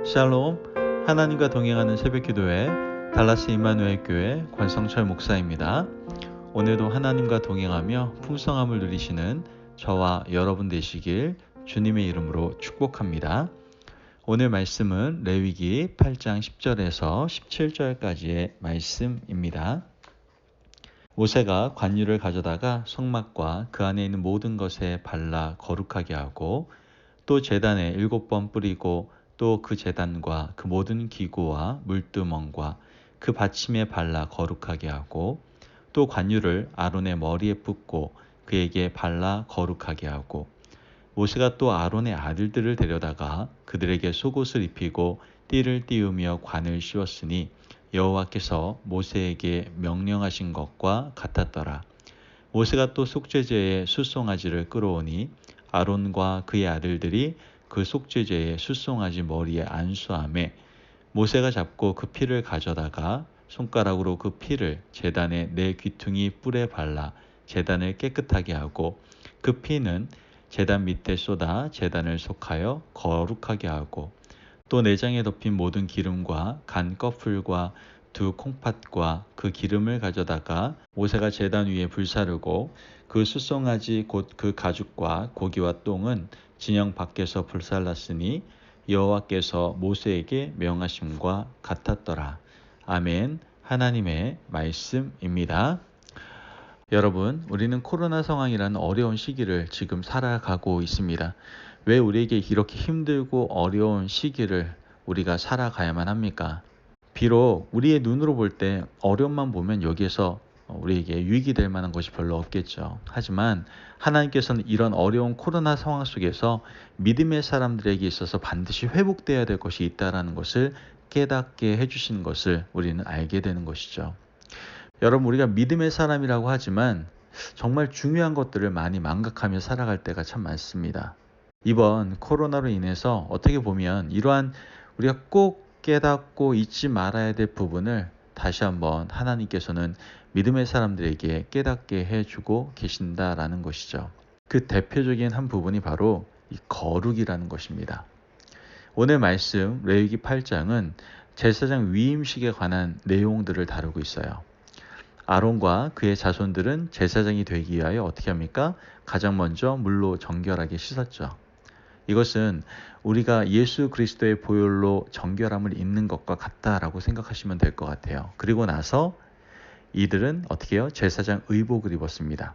샬롬, 하나님과 동행하는 새벽기도회 달라스 임마누엘 교회 권성철 목사입니다. 오늘도 하나님과 동행하며 풍성함을 누리시는 저와 여러분 되시길 주님의 이름으로 축복합니다. 오늘 말씀은 레위기 8장 10절에서 17절까지의 말씀입니다. 모세가 관유를 가져다가 성막과 그 안에 있는 모든 것에 발라 거룩하게 하고 또 제단에 7번 뿌리고 또 그 제단과 그 모든 기구와 물두멍과 그 받침에 발라 거룩하게 하고 또 관유를 아론의 머리에 붓고 그에게 발라 거룩하게 하고 모세가 또 아론의 아들들을 데려다가 그들에게 속옷을 입히고 띠를 띄우며 관을 씌웠으니 여호와께서 모세에게 명령하신 것과 같았더라. 모세가 또 속죄제의 숫송아지를 끌어오니 아론과 그의 아들들이 그 속죄제의 숫송아지 머리에 안수하매 모세가 잡고 그 피를 가져다가 손가락으로 그 피를 제단의 네 귀퉁이 뿔에 발라 제단을 깨끗하게 하고 그 피는 제단 밑에 쏟아 제단을 속하여 거룩하게 하고 또 내장에 덮인 모든 기름과 간 꺼풀과 두 콩팥과 그 기름을 가져다가 모세가 제단 위에 불사르고 그 숫송아지 곧 그 가죽과 고기와 똥은 진영 밖에서 불살랐으니 여호와께서 모세에게 명하심과 같았더라. 아멘. 하나님의 말씀입니다. 여러분, 우리는 코로나 상황이라는 어려운 시기를 지금 살아가고 있습니다. 왜 우리에게 이렇게 힘들고 어려운 시기를 우리가 살아가야만 합니까? 비록 우리의 눈으로 볼 때 어려움만 보면 여기에서 우리에게 유익이 될 만한 것이 별로 없겠죠. 하지만 하나님께서는 이런 어려운 코로나 상황 속에서 믿음의 사람들에게 있어서 반드시 회복되어야 될 것이 있다는 것을 깨닫게 해주신 것을 우리는 알게 되는 것이죠. 여러분, 우리가 믿음의 사람이라고 하지만 정말 중요한 것들을 많이 망각하며 살아갈 때가 참 많습니다. 이번 코로나로 인해서 어떻게 보면 이러한 우리가 꼭 깨닫고 잊지 말아야 될 부분을 다시 한번 하나님께서는 믿음의 사람들에게 깨닫게 해주고 계신다라는 것이죠. 그 대표적인 한 부분이 바로 이 거룩이라는 것입니다. 오늘 말씀 레위기 8장은 제사장 위임식에 관한 내용들을 다루고 있어요. 아론과 그의 자손들은 제사장이 되기 위하여 어떻게 합니까? 가장 먼저 물로 정결하게 씻었죠. 이것은 우리가 예수 그리스도의 보혈로 정결함을 입는 것과 같다라고 생각하시면 될 것 같아요. 그리고 나서 이들은 어떻게 해요? 제사장 의복을 입었습니다.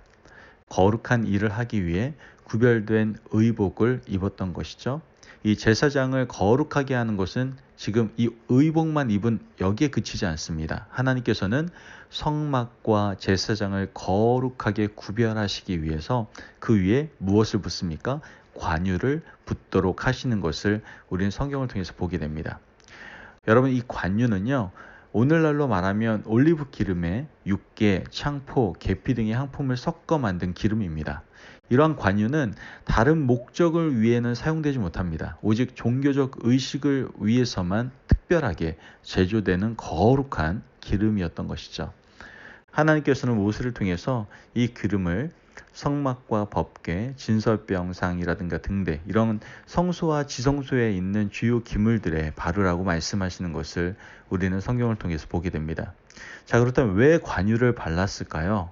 거룩한 일을 하기 위해 구별된 의복을 입었던 것이죠. 이 제사장을 거룩하게 하는 것은 지금 이 의복만 입은 여기에 그치지 않습니다. 하나님께서는 성막과 제사장을 거룩하게 구별하시기 위해서 그 위에 무엇을 붓습니까? 관유를 붓도록 하시는 것을 우리는 성경을 통해서 보게 됩니다. 여러분, 이 관유는요, 오늘날로 말하면 올리브 기름에 육개, 창포, 계피 등의 향품을 섞어 만든 기름입니다. 이러한 관유는 다른 목적을 위해는 사용되지 못합니다. 오직 종교적 의식을 위해서만 특별하게 제조되는 거룩한 기름이었던 것이죠. 하나님께서는 모세를 통해서 이 기름을 성막과 법궤, 진설병상이라든가 등대 이런 성소와 지성소에 있는 주요 기물들에 바르라고 말씀하시는 것을 우리는 성경을 통해서 보게 됩니다. 자, 그렇다면 왜 관유를 발랐을까요?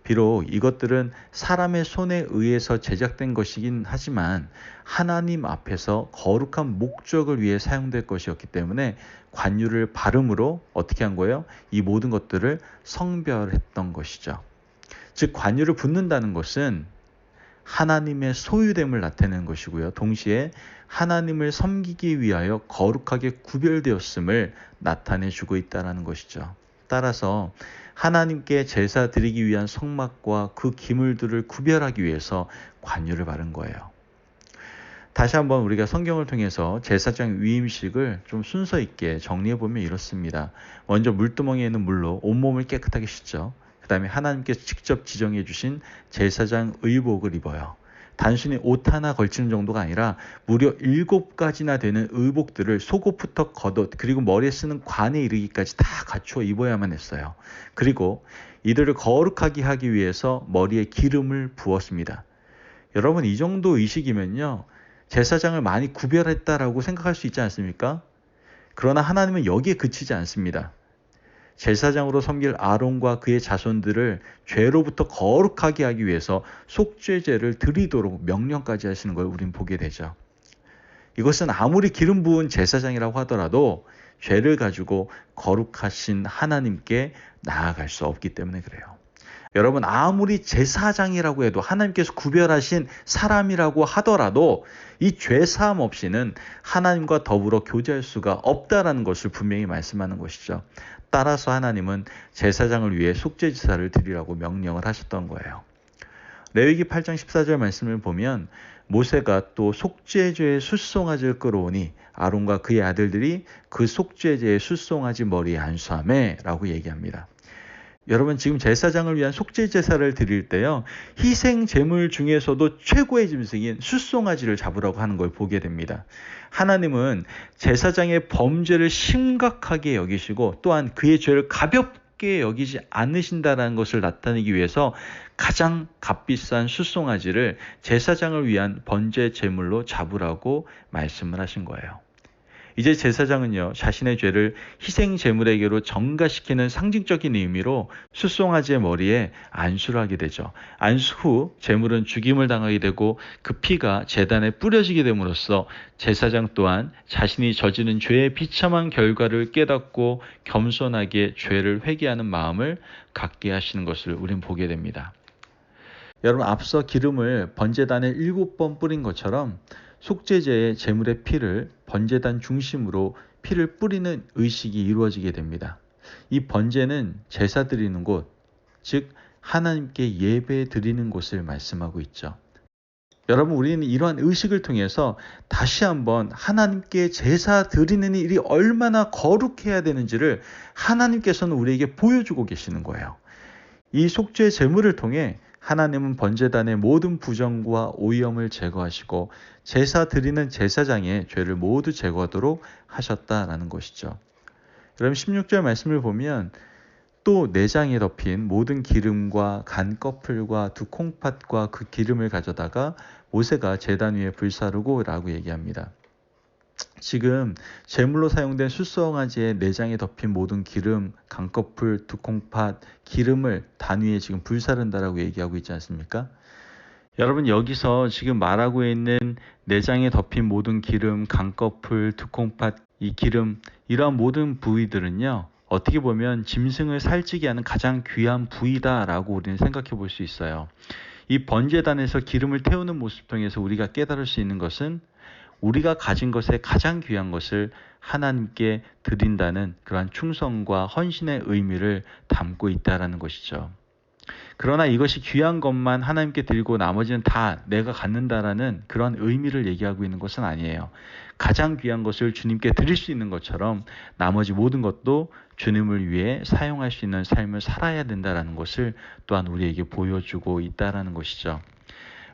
비록 이것들은 사람의 손에 의해서 제작된 것이긴 하지만 하나님 앞에서 거룩한 목적을 위해 사용될 것이었기 때문에 관유를 바름으로 어떻게 한 거예요? 이 모든 것들을 성별했던 것이죠. 즉, 관유를 붓는다는 것은 하나님의 소유됨을 나타내는 것이고요. 동시에 하나님을 섬기기 위하여 거룩하게 구별되었음을 나타내주고 있다는 것이죠. 따라서 하나님께 제사 드리기 위한 성막과 그 기물들을 구별하기 위해서 관유를 바른 거예요. 다시 한번 우리가 성경을 통해서 제사장 위임식을 좀 순서 있게 정리해보면 이렇습니다. 먼저 물두멍에 있는 물로 온몸을 깨끗하게 씻죠. 그 다음에 하나님께서 직접 지정해 주신 제사장 의복을 입어요. 단순히 옷 하나 걸치는 정도가 아니라 무려 7가지나 되는 의복들을 속옷부터 겉옷 그리고 머리에 쓰는 관에 이르기까지 다 갖추어 입어야만 했어요. 그리고 이들을 거룩하게 하기 위해서 머리에 기름을 부었습니다. 여러분, 이 정도 의식이면요, 제사장을 많이 구별했다라고 생각할 수 있지 않습니까? 그러나 하나님은 여기에 그치지 않습니다. 제사장으로 섬길 아론과 그의 자손들을 죄로부터 거룩하게 하기 위해서 속죄제를 드리도록 명령까지 하시는 걸 우린 보게 되죠. 이것은 아무리 기름 부은 제사장이라고 하더라도 죄를 가지고 거룩하신 하나님께 나아갈 수 없기 때문에 그래요. 여러분, 아무리 제사장이라고 해도 하나님께서 구별하신 사람이라고 하더라도 이 죄사함 없이는 하나님과 더불어 교제할 수가 없다라는 것을 분명히 말씀하는 것이죠. 따라서 하나님은 제사장을 위해 속죄제사를 드리라고 명령을 하셨던 거예요. 레위기 8장 14절 말씀을 보면 모세가 또 속죄제의 숫송아지를 끌어오니 아론과 그의 아들들이 그 속죄제의 숫송아지 머리에 안수하매 라고 얘기합니다. 여러분, 지금 제사장을 위한 속죄제사를 드릴 때요, 희생 제물 중에서도 최고의 짐승인 숫송아지를 잡으라고 하는 걸 보게 됩니다. 하나님은 제사장의 범죄를 심각하게 여기시고 또한 그의 죄를 가볍게 여기지 않으신다는 것을 나타내기 위해서 가장 값비싼 숫송아지를 제사장을 위한 번제 제물로 잡으라고 말씀을 하신 거예요. 이제 제사장은요, 자신의 죄를 희생 제물에게로 전가시키는 상징적인 의미로 숫송아지의 머리에 안수를 하게 되죠. 안수 후 제물은 죽임을 당하게 되고 그 피가 제단에 뿌려지게 됨으로써 제사장 또한 자신이 저지른 죄의 비참한 결과를 깨닫고 겸손하게 죄를 회개하는 마음을 갖게 하시는 것을 우린 보게 됩니다. 여러분, 앞서 기름을 번제단에 7번 뿌린 것처럼 속죄제의 제물의 피를 번제단 중심으로 피를 뿌리는 의식이 이루어지게 됩니다. 이 번제는 제사 드리는 곳, 즉 하나님께 예배 드리는 곳을 말씀하고 있죠. 여러분, 우리는 이러한 의식을 통해서 다시 한번 하나님께 제사 드리는 일이 얼마나 거룩해야 되는지를 하나님께서는 우리에게 보여주고 계시는 거예요. 이 속죄 제물을 통해 하나님은 번제단의 모든 부정과 오염을 제거하시고 제사 드리는 제사장의 죄를 모두 제거하도록 하셨다라는 것이죠. 그럼 16절 말씀을 보면 또 내장에 덮인 모든 기름과 간 꺼풀과 두 콩팥과 그 기름을 가져다가 모세가 제단 위에 불사르고 라고 얘기합니다. 지금 제물로 사용된 숫송아지의 내장에 덮인 모든 기름, 간꺼풀, 두 콩팥, 기름을 단 위에 지금 불사른다라고 얘기하고 있지 않습니까? 여러분, 여기서 지금 말하고 있는 내장에 덮인 모든 기름, 간꺼풀, 두 콩팥, 이 기름, 이러한 모든 부위들은요, 어떻게 보면 짐승을 살찌게 하는 가장 귀한 부위다라고 우리는 생각해 볼 수 있어요. 이 번제단에서 기름을 태우는 모습 통해서 우리가 깨달을 수 있는 것은 우리가 가진 것의 가장 귀한 것을 하나님께 드린다는 그러한 충성과 헌신의 의미를 담고 있다는 것이죠. 그러나 이것이 귀한 것만 하나님께 드리고 나머지는 다 내가 갖는다라는 그런 의미를 얘기하고 있는 것은 아니에요. 가장 귀한 것을 주님께 드릴 수 있는 것처럼 나머지 모든 것도 주님을 위해 사용할 수 있는 삶을 살아야 된다는 것을 또한 우리에게 보여주고 있다는 것이죠.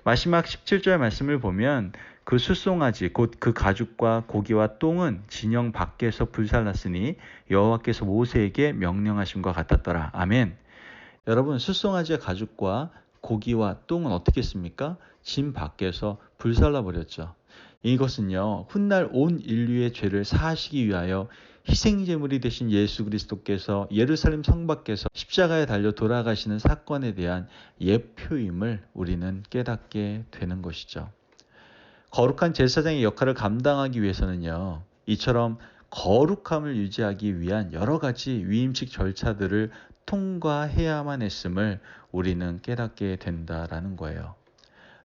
마지막 17절 말씀을 보면 그 숫송아지 곧 그 가죽과 고기와 똥은 진영 밖에서 불살랐으니 여호와께서 모세에게 명령하심과 같았더라. 아멘. 여러분, 숫송아지의 가죽과 고기와 똥은 어떻게 했습니까? 진 밖에서 불살라 버렸죠. 이것은요, 훗날 온 인류의 죄를 사하시기 위하여 희생제물이 되신 예수 그리스도께서 예루살렘 성 밖에서 십자가에 달려 돌아가시는 사건에 대한 예표임을 우리는 깨닫게 되는 것이죠. 거룩한 제사장의 역할을 감당하기 위해서는요, 이처럼 거룩함을 유지하기 위한 여러 가지 위임식 절차들을 통과해야만 했음을 우리는 깨닫게 된다라는 거예요.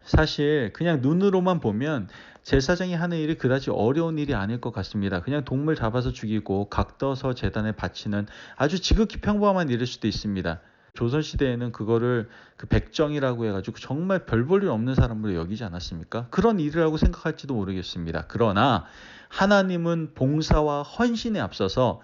사실 그냥 눈으로만 보면 제사장이 하는 일이 그다지 어려운 일이 아닐 것 같습니다. 그냥 동물 잡아서 죽이고 각 떠서 제단에 바치는 아주 지극히 평범한 일일 수도 있습니다. 조선시대에는 그거를 그 백정이라고 해가지고 정말 별 볼 일 없는 사람으로 여기지 않았습니까? 그런 일이라고 생각할지도 모르겠습니다. 그러나 하나님은 봉사와 헌신에 앞서서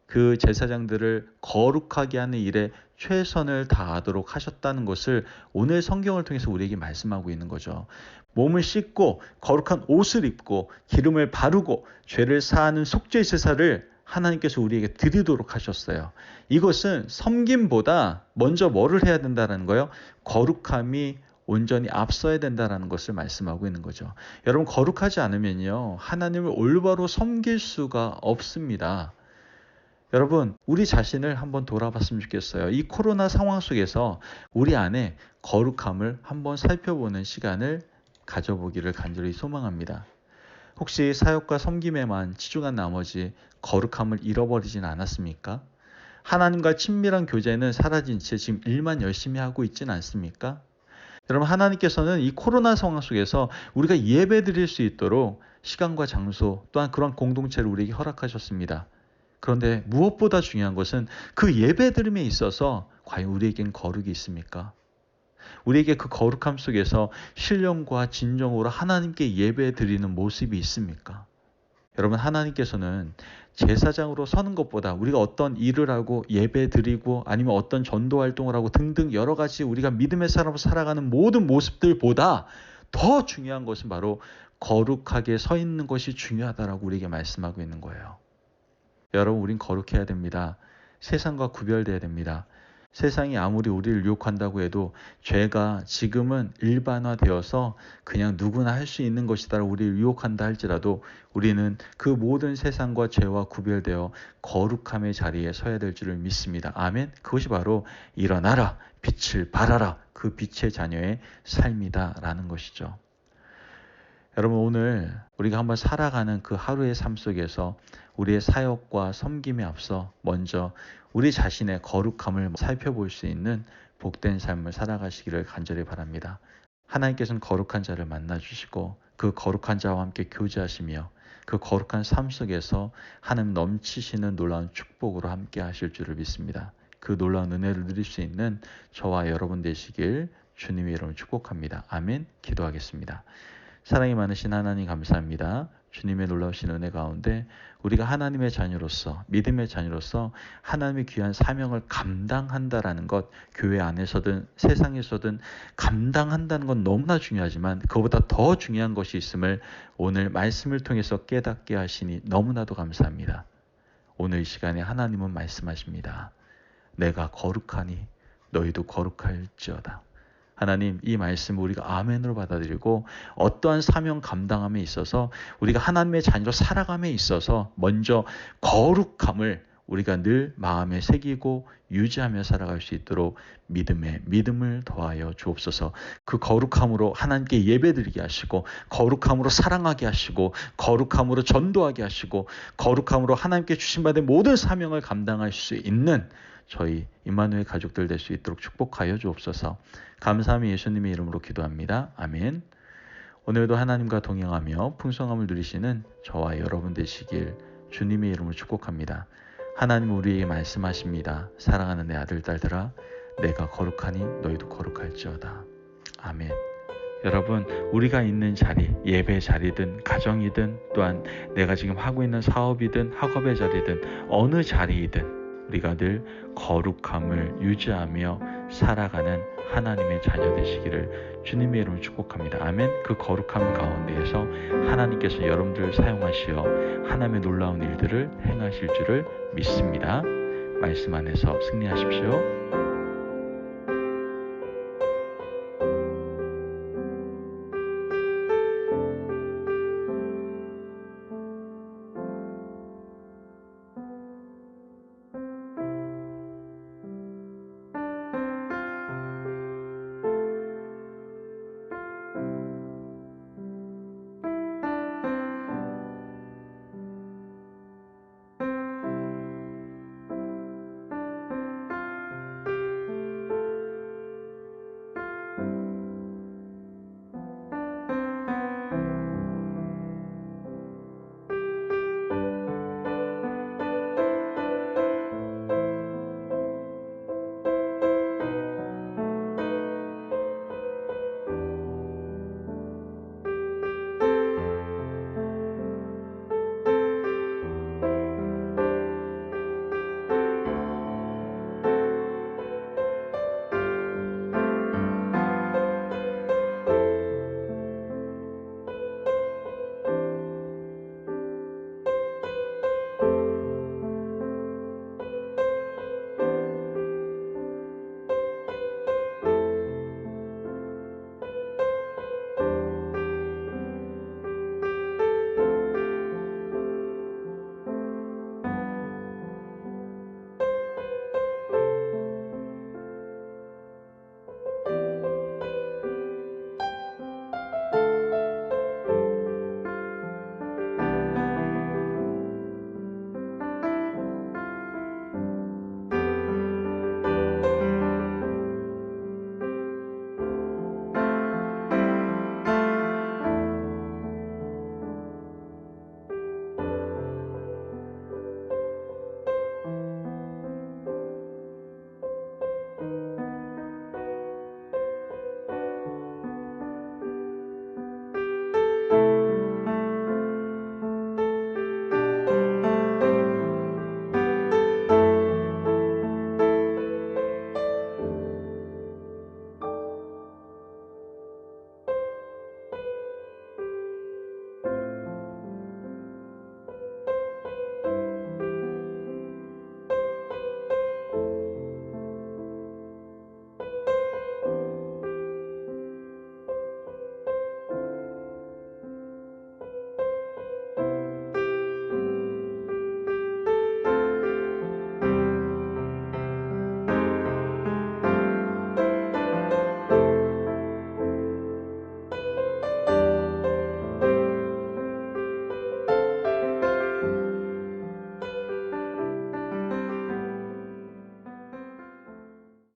그 제사장들을 거룩하게 하는 일에 최선을 다하도록 하셨다는 것을 오늘 성경을 통해서 우리에게 말씀하고 있는 거죠. 몸을 씻고 거룩한 옷을 입고 기름을 바르고 죄를 사하는 속죄 제사를 하나님께서 우리에게 드리도록 하셨어요. 이것은 섬김보다 먼저 뭐를 해야 된다는 거예요? 거룩함이 온전히 앞서야 된다라는 것을 말씀하고 있는 거죠. 여러분, 거룩하지 않으면요, 하나님을 올바로 섬길 수가 없습니다. 여러분, 우리 자신을 한번 돌아봤으면 좋겠어요. 이 코로나 상황 속에서 우리 안에 거룩함을 한번 살펴보는 시간을 가져보기를 간절히 소망합니다. 혹시 사역과 섬김에만 치중한 나머지 거룩함을 잃어버리진 않았습니까? 하나님과 친밀한 교제는 사라진 채 지금 일만 열심히 하고 있진 않습니까? 여러분, 하나님께서는 이 코로나 상황 속에서 우리가 예배 드릴 수 있도록 시간과 장소 또한 그런 공동체를 우리에게 허락하셨습니다. 그런데 무엇보다 중요한 것은 그 예배 드림에 있어서 과연 우리에겐 거룩이 있습니까? 우리에게 그 거룩함 속에서 신령과 진정으로 하나님께 예배 드리는 모습이 있습니까? 여러분, 하나님께서는 제사장으로 서는 것보다 우리가 어떤 일을 하고 예배 드리고 아니면 어떤 전도 활동을 하고 등등 여러 가지 우리가 믿음의 사람으로 살아가는 모든 모습들보다 더 중요한 것은 바로 거룩하게 서 있는 것이 중요하다라고 우리에게 말씀하고 있는 거예요. 여러분, 우린 거룩해야 됩니다. 세상과 구별돼야 됩니다. 세상이 아무리 우리를 유혹한다고 해도 죄가 지금은 일반화되어서 그냥 누구나 할 수 있는 것이다 우리를 유혹한다 할지라도 우리는 그 모든 세상과 죄와 구별되어 거룩함의 자리에 서야 될 줄을 믿습니다. 아멘. 그것이 바로 일어나라, 빛을 발하라, 그 빛의 자녀의 삶이다라는 것이죠. 여러분, 오늘 우리가 한번 살아가는 그 하루의 삶 속에서 우리의 사역과 섬김에 앞서 먼저 우리 자신의 거룩함을 살펴볼 수 있는 복된 삶을 살아가시기를 간절히 바랍니다. 하나님께서는 거룩한 자를 만나주시고 그 거룩한 자와 함께 교제하시며 그 거룩한 삶 속에서 하나님 넘치시는 놀라운 축복으로 함께 하실 줄을 믿습니다. 그 놀라운 은혜를 누릴 수 있는 저와 여러분 되시길 주님의 이름으로 축복합니다. 아멘. 기도하겠습니다. 사랑이 많으신 하나님, 감사합니다. 주님의 놀라우신 은혜 가운데 우리가 하나님의 자녀로서, 믿음의 자녀로서 하나님의 귀한 사명을 감당한다라는 것, 교회 안에서든 세상에서든 감당한다는 건 너무나 중요하지만 그것보다 더 중요한 것이 있음을 오늘 말씀을 통해서 깨닫게 하시니 너무나도 감사합니다. 오늘 이 시간에 하나님은 말씀하십니다. 내가 거룩하니 너희도 거룩할지어다. 하나님, 이 말씀 우리가 아멘으로 받아들이고 어떠한 사명 감당함에 있어서 우리가 하나님의 자녀로 살아감에 있어서 먼저 거룩함을 우리가 늘 마음에 새기고 유지하며 살아갈 수 있도록 믿음에 믿음을 더하여 주옵소서. 그 거룩함으로 하나님께 예배드리게 하시고 거룩함으로 사랑하게 하시고 거룩함으로 전도하게 하시고 거룩함으로 하나님께 주신 바된 모든 사명을 감당할 수 있는 저희 임마누엘 가족들 될 수 있도록 축복하여 주옵소서. 감사함이 예수님의 이름으로 기도합니다. 아멘. 오늘도 하나님과 동행하며 풍성함을 누리시는 저와 여러분 되시길 주님의 이름으로 축복합니다. 하나님 우리에게 말씀하십니다. 사랑하는 내 아들 딸들아, 내가 거룩하니 너희도 거룩할지어다. 아멘. 여러분, 우리가 있는 자리, 예배 자리든 가정이든 또한 내가 지금 하고 있는 사업이든 학업의 자리든 어느 자리이든 우리가 늘 거룩함을 유지하며 살아가는 하나님의 자녀 되시기를 주님의 이름으로 축복합니다. 아멘. 그 거룩함 가운데에서 하나님께서 여러분들을 사용하시어 하나님의 놀라운 일들을 행하실 줄을 믿습니다. 말씀 안에서 승리하십시오.